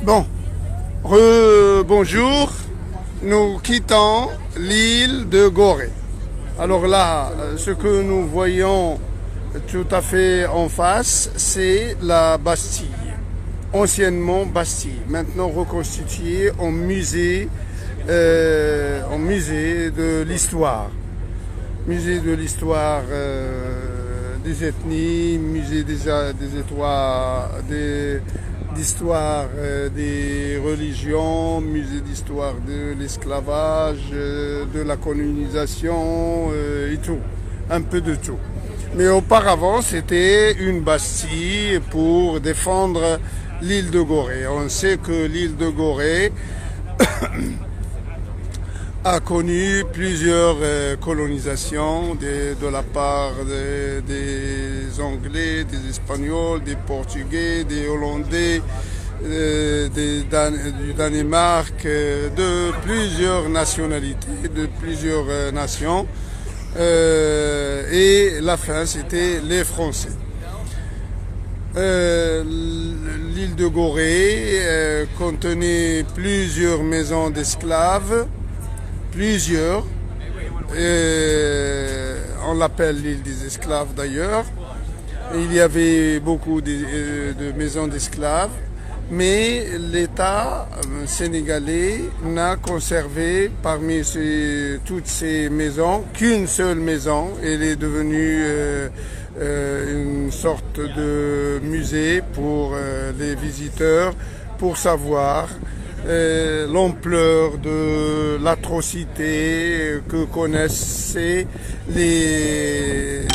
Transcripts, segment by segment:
Bon, bonjour, nous quittons l'île de Gorée. Alors là, ce que nous voyons tout à fait en face, c'est la Bastille, anciennement Bastille, maintenant reconstituée en musée de l'histoire. Musée de l'histoire des ethnies, musée d'histoire des religions, musée d'histoire de l'esclavage, de la colonisation et tout, un peu de tout. Mais auparavant, c'était une bastille pour défendre l'île de Gorée. On sait que l'île de Gorée a connu plusieurs colonisations de la part des Anglais, des Espagnols, des Portugais, des Hollandais, du Danemark, de plusieurs nationalités, de plusieurs nations. Et la fin, c'était les Français. L'île de Gorée contenait plusieurs maisons d'esclaves, plusieurs, on l'appelle l'île des esclaves d'ailleurs. Il y avait beaucoup de maisons d'esclaves, mais l'État sénégalais n'a conservé parmi toutes ces maisons qu'une seule maison. Elle est devenue une sorte de musée pour les visiteurs, pour savoir l'ampleur de l'atrocité que connaissaient les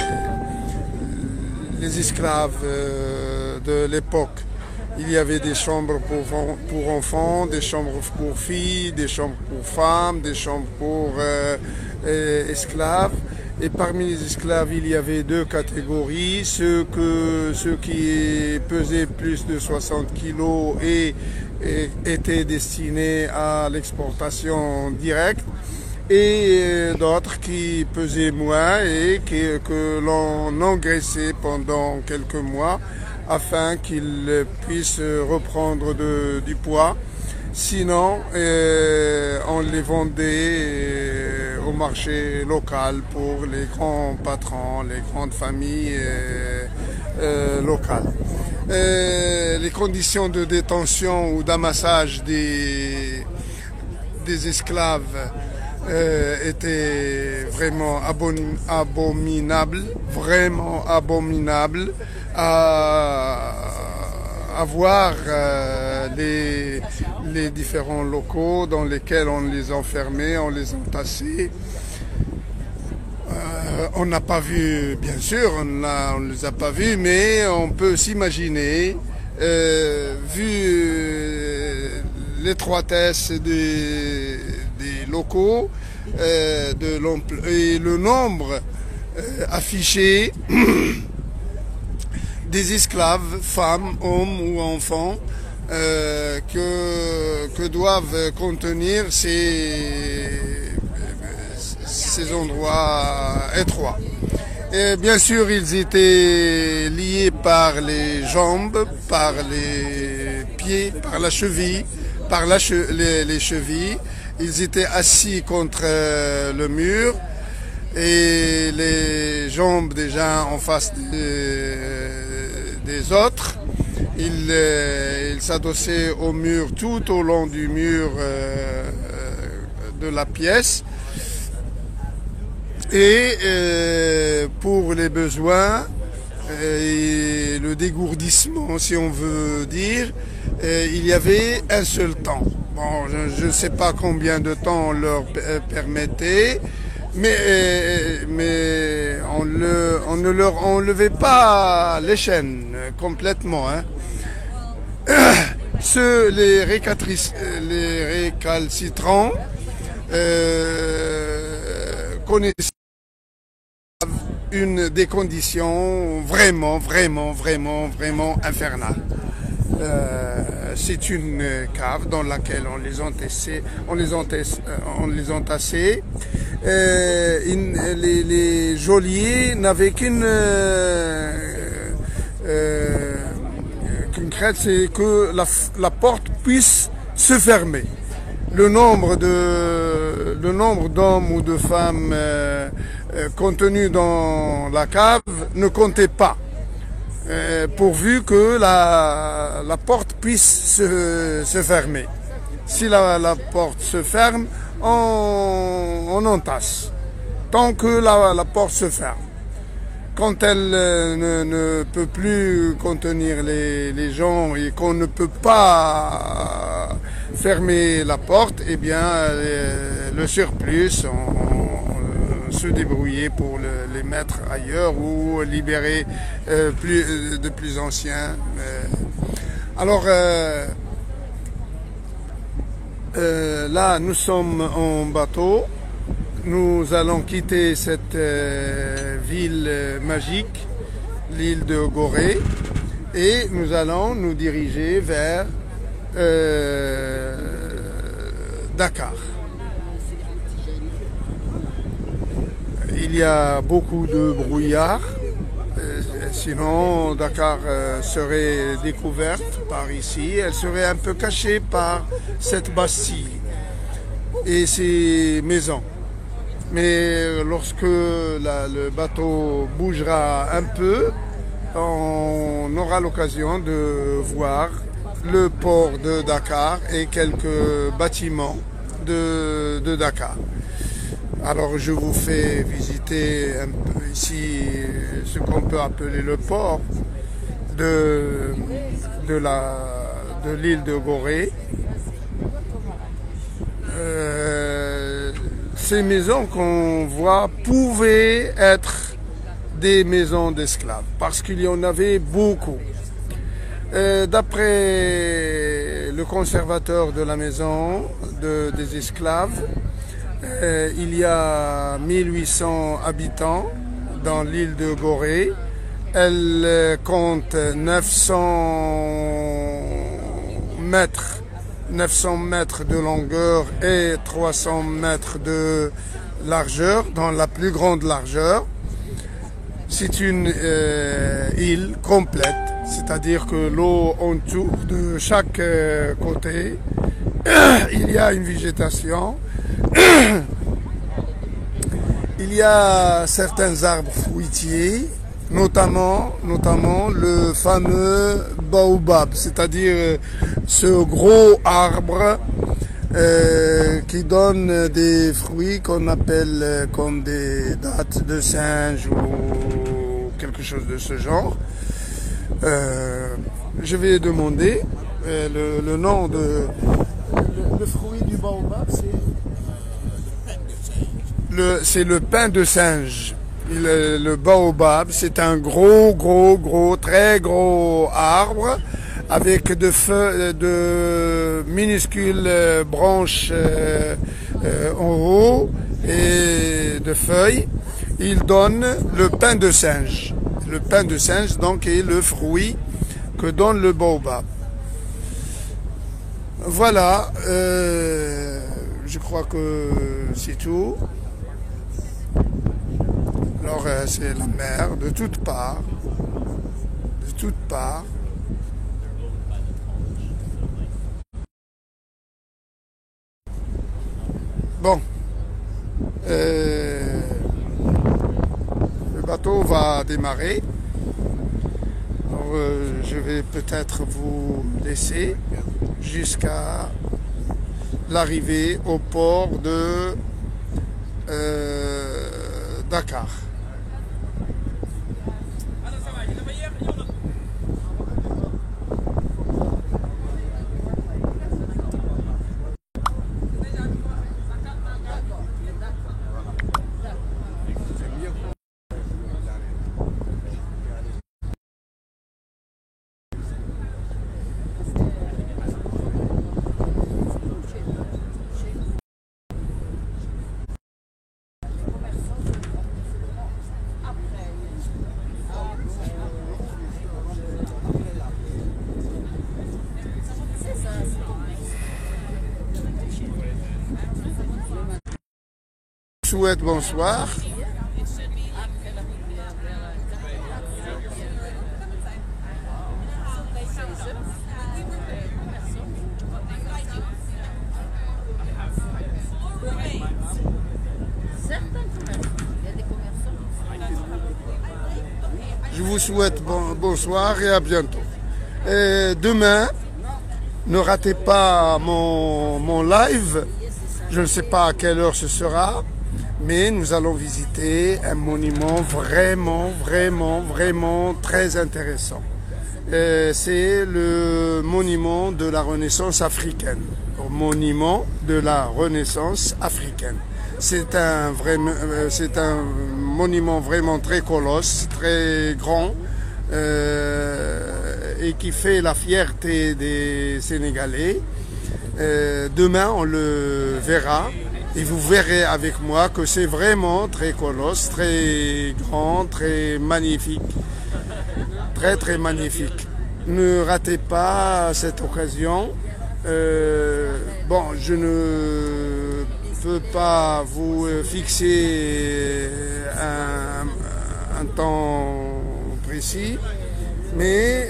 esclaves de l'époque. Il y avait des chambres pour enfants, des chambres pour filles, des chambres pour femmes, des chambres pour esclaves. Et parmi les esclaves, il y avait deux catégories, ceux qui pesaient plus de 60 kilos et étaient destinés à l'exportation directe, et d'autres qui pesaient moins et que l'on engraissait pendant quelques mois afin qu'ils puissent reprendre du poids. Sinon, on les vendait au marché local pour les grands patrons, les grandes familles locales. Les conditions de détention ou d'amassage des esclaves étaient vraiment abominables, vraiment abominables. À voir les différents locaux dans lesquels on les enfermait, on les entassait. On n'a pas vu, bien sûr, on ne les a pas vus, mais on peut s'imaginer, vu l'étroitesse des locaux et le nombre affiché des esclaves, femmes, hommes ou enfants, que doivent contenir ces endroits étroits. Et bien sûr, ils étaient liés par les jambes, par les pieds, par la cheville, par les chevilles. Ils étaient assis contre le mur et les jambes déjà en face des autres. Ils s'adossaient au mur, tout au long du mur de la pièce. Et pour les besoins et le dégourdissement, si on veut dire, il y avait un seul temps. Bon, je ne sais pas combien de temps on leur permettait, mais on ne leur enlevait pas les chaînes complètement. Hein. Les récalcitrants connaissaient des conditions vraiment infernales. C'est une cave dans laquelle on les entassait. Les geôliers n'avaient qu'une une crête, c'est que la porte puisse se fermer. Le nombre d'hommes ou de femmes contenus dans la cave ne comptait pas, pourvu que la porte puisse se fermer. Si la porte se ferme, on entasse, tant que la porte se ferme. Quand elle ne peut plus contenir les gens et qu'on ne peut pas fermer la porte, eh bien, le surplus, on se débrouiller pour les mettre ailleurs ou libérer de plus anciens. Alors, là, nous sommes en bateau. Nous allons quitter cette ville magique, l'île de Gorée, et nous allons nous diriger vers Dakar. Il y a beaucoup de brouillard, sinon Dakar serait découverte par ici, elle serait un peu cachée par cette Bastille et ces maisons. Mais lorsque le bateau bougera un peu, on aura l'occasion de voir le port de Dakar et quelques bâtiments de Dakar. Alors je vous fais visiter un peu ici ce qu'on peut appeler le port de l'île de Gorée. Ces maisons qu'on voit pouvaient être des maisons d'esclaves, parce qu'il y en avait beaucoup. D'après le conservateur de la maison des esclaves, il y a 1800 habitants dans l'île de Gorée. Elle compte 900 mètres de longueur et 300 mètres de largeur, dans la plus grande largeur. C'est une île complète, c'est-à-dire que l'eau entoure de chaque côté. Il y a une végétation. Il y a certains arbres fruitiers, notamment le fameux baobab, c'est-à-dire ce gros arbre qui donne des fruits qu'on appelle comme des dattes de singe ou quelque chose de ce genre. Je vais demander le nom le fruit du baobab, c'est le pain de singe. Le baobab, c'est un très gros arbre avec de minuscules branches en haut et de feuilles. Il donne le pain de singe. Le pain de singe, donc, est le fruit que donne le baobab. Voilà, je crois que c'est tout. Alors c'est la mer de toutes parts, Bon, le bateau va démarrer. Alors, je vais peut-être vous laisser jusqu'à l'arrivée au port de Dakar. Souhaite bonsoir. vous souhaite bonsoir et à bientôt. Et demain, ne ratez pas mon live. Je ne sais pas à quelle heure ce sera, mais nous allons visiter un monument vraiment très intéressant. C'est le monument de la Renaissance africaine. Monument de la Renaissance africaine. C'est un monument vraiment très colosse, très grand, et qui fait la fierté des Sénégalais. Demain, on le verra et vous verrez avec moi que c'est vraiment très colosse, très grand, très magnifique. Très magnifique. Ne ratez pas cette occasion. Bon, je ne peux pas vous fixer un temps précis, mais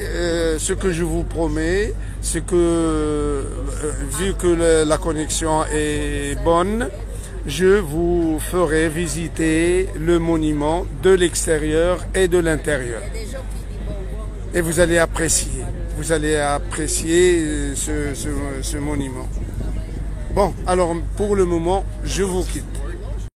ce que je vous promets, c'est que vu que la connexion est bonne, je vous ferai visiter le monument de l'extérieur et de l'intérieur. Et vous allez apprécier ce monument. Bon, alors pour le moment, je vous quitte.